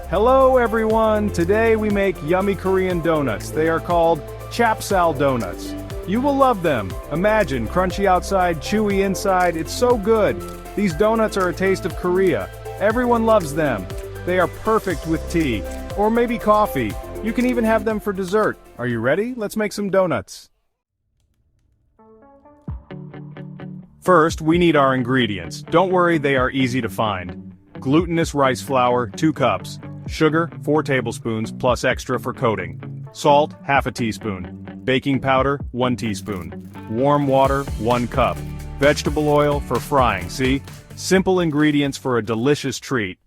Hello everyone! Today we make yummy Korean donuts. They are called chapsal donuts. You will love them. Imagine, crunchy outside, chewy inside, it's so good. These donuts are a taste of Korea. Everyone loves them. They are perfect with tea, or maybe coffee. You can even have them for dessert. Are you ready? Let's make some donuts. First, we need our ingredients. Don't worry, they are easy to find. Glutinous rice flour, 2 cups. Sugar, 4 tablespoons, plus extra for coating. Salt, half a teaspoon. Baking powder, 1 teaspoon. Warm water, 1 cup. Vegetable oil for frying, see? Simple ingredients for a delicious treat.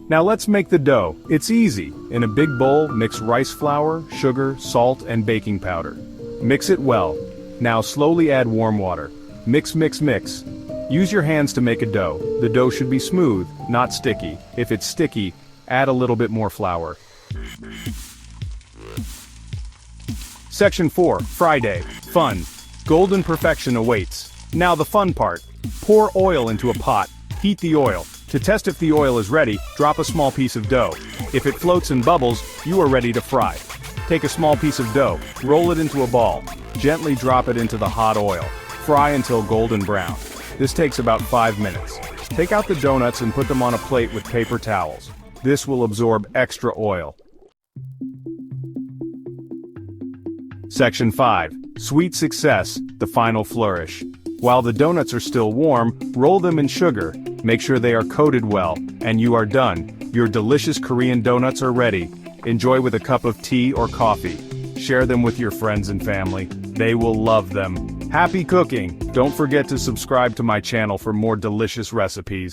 Now let's make the dough. It's easy. In a big bowl, mix rice flour, sugar, salt, and baking powder. Mix it well. Now slowly add warm water. Mix, mix, mix. Use your hands to make a dough. The dough should be smooth, not sticky. If it's sticky, add a little bit more flour. Section 4, Fry Day. Fun. Golden perfection awaits. Now the fun part. Pour oil into a pot. Heat the oil. To test if the oil is ready, drop a small piece of dough. If it floats and bubbles, you are ready to fry. Take a small piece of dough, roll it into a ball. Gently drop it into the hot oil. Fry until golden brown. This takes about 5 minutes. Take out the donuts and put them on a plate with paper towels. This will absorb extra oil. Section 5. Sweet Success, the Final Flourish. While the donuts are still warm, roll them in sugar. Make sure they are coated well, and you are done. Your delicious Korean donuts are ready. Enjoy with a cup of tea or coffee. Share them with your friends and family. They will love them. Happy cooking! Don't forget to subscribe to my channel for more delicious recipes.